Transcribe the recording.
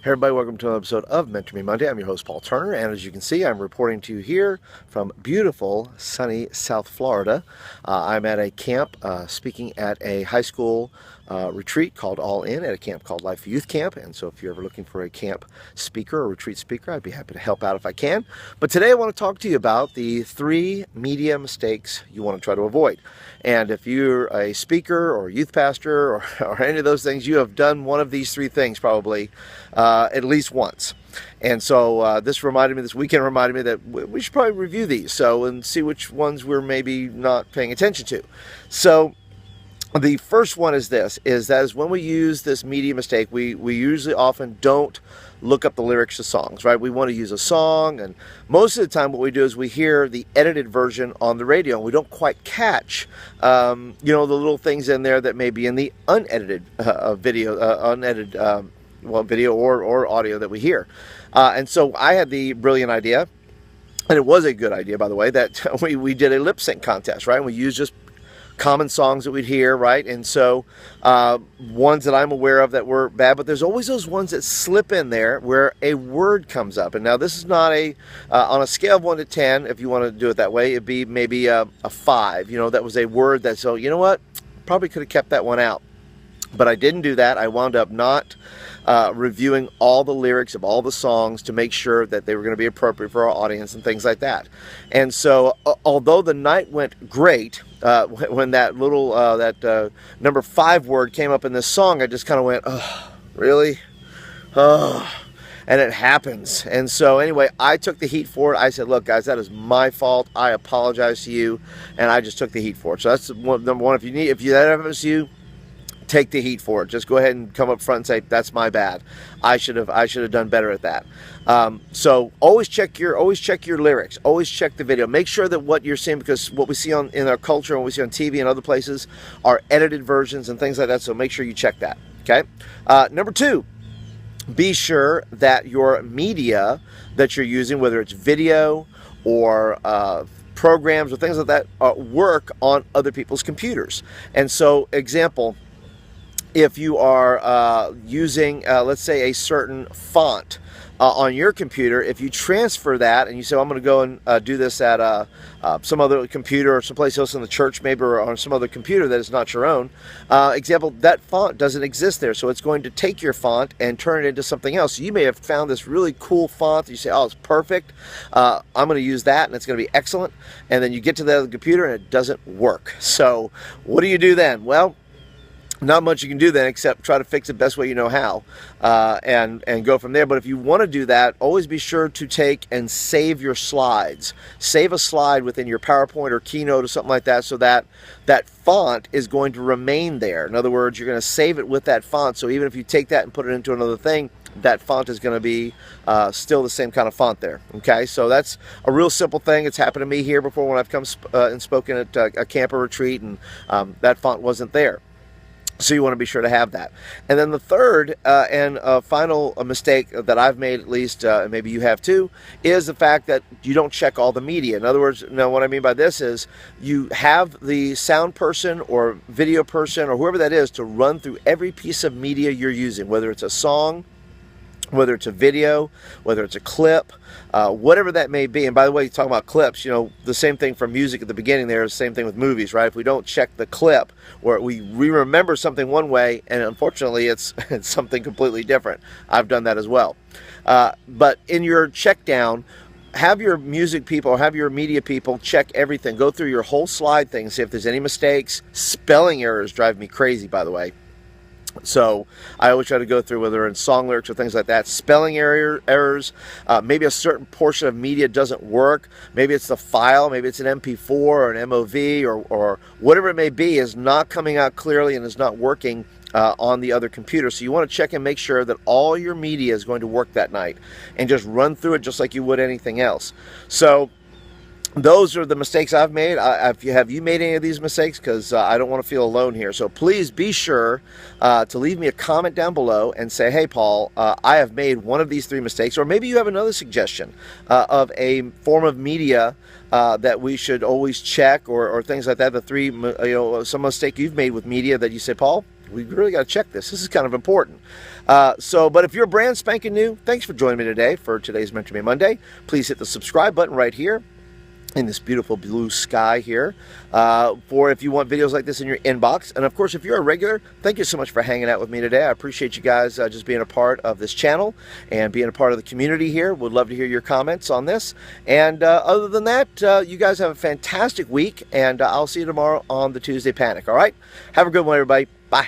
Hey everybody, welcome to another episode of Mentor Me Monday. I'm your host, Paul Turner, and as you can see, I'm reporting to you here from beautiful, sunny South Florida. I'm at a camp speaking at a high school retreat called All In at a camp called Life Youth Camp, and so if you're ever looking for a camp speaker or retreat speaker, I'd be happy to help out if I can. But today I want to talk to you about the 3 media mistakes you want to try to avoid. And if you're a speaker or youth pastor or any of those things, you have done one of these 3 things probably at least once. And so this weekend reminded me that we should probably review these and see which ones we're maybe not paying attention to. So the first one is that when we use this media mistake, we usually often don't look up the lyrics to songs, right? We want to use a song, and most of the time what we do is we hear the edited version on the radio, and we don't quite catch, the little things in there that may be in the unedited video or audio that we hear. And so I had the brilliant idea, and it was a good idea, by the way, that we did a lip sync contest, right? And we used just common songs that we'd hear, right? And so ones that I'm aware of that were bad, but there's always those ones that slip in there where a word comes up. And now this is not on a scale of 1 to 10, if you want to do it that way, it'd be maybe a 5. That was a word that, so you know what? Probably could have kept that one out. But I didn't do that. I wound up not reviewing all the lyrics of all the songs to make sure that they were going to be appropriate for our audience and things like that. And so, although the night went great, when that little number 5 word came up in this song, I just kind of went, "Oh, really? Oh." And it happens. And so anyway, I took the heat for it. I said, "Look, guys, that is my fault. I apologize to you," and I just took the heat for it. So that's number one. If that happens to you, take the heat for it. Just go ahead and come up front and say, "That's my bad. I should have done better at that." So always check your lyrics. Always check the video. Make sure that what you're seeing, because what we see in our culture and what we see on TV and other places are edited versions and things like that. So make sure you check that. Okay. Number 2. Be sure that your media that you're using, whether it's video or programs or things like that, work on other people's computers. And so, example, if you are using, let's say, a certain font on your computer, if you transfer that and you say, "I'm going to go and do this at some other computer or someplace else in the church, maybe, or on some other computer that is not your own," example, that font doesn't exist there. So it's going to take your font and turn it into something else. So you may have found this really cool font that you say, "Oh, it's perfect. I'm going to use that and it's going to be excellent." And then you get to the other computer and it doesn't work. So what do you do then? Well, not much you can do then except try to fix it best way you know how, and go from there. But if you want to do that, always be sure to take and save your slides. Save a slide within your PowerPoint or Keynote or something like that, so that that font is going to remain there. In other words, you're going to save it with that font. So even if you take that and put it into another thing, that font is going to be still the same kind of font there. Okay, so that's a real simple thing. It's happened to me here before when I've come and spoken at a camper retreat, and that font wasn't there. So you want to be sure to have that. And then the third and final mistake that I've made, at least, maybe you have too, is the fact that you don't check all the media. In other words, what I mean by this is you have the sound person or video person or whoever that is to run through every piece of media you're using, whether it's a song, whether it's a video, whether it's a clip, whatever that may be. And by the way, you talk about clips, the same thing for music at the beginning there is the same thing with movies, right? If we don't check the clip, or we remember something one way, and unfortunately it's something completely different. I've done that as well. But in your check down, have your music people or have your media people check everything. Go through your whole slide thing, see if there's any mistakes. Spelling errors drive me crazy, by the way. So I always try to go through, whether in song lyrics or things like that, spelling errors, maybe a certain portion of media doesn't work, maybe it's the file, maybe it's an MP4 or an MOV or whatever it may be is not coming out clearly and is not working on the other computer. So you want to check and make sure that all your media is going to work that night and just run through it just like you would anything else. So those are the mistakes I've made. Have you made any of these mistakes? Because I don't want to feel alone here. So please be sure to leave me a comment down below and say, "Hey, Paul, I have made one of these 3 mistakes." Or maybe you have another suggestion of a form of media that we should always check or things like that. The 3, some mistake you've made with media that you say, "Paul, we really got to check this. This is kind of important. But if you're brand spanking new, thanks for joining me today for today's Mentor Me Monday. Please hit the subscribe button right here in this beautiful blue sky here for if you want videos like this in your inbox. And of course, if you're a regular, thank you so much for hanging out with me today. I appreciate you guys just being a part of this channel and being a part of the community here. Would love to hear your comments on this. And other than that, you guys have a fantastic week, and I'll see you tomorrow on the Tuesday Panic. All right? Have a good one, everybody. Bye.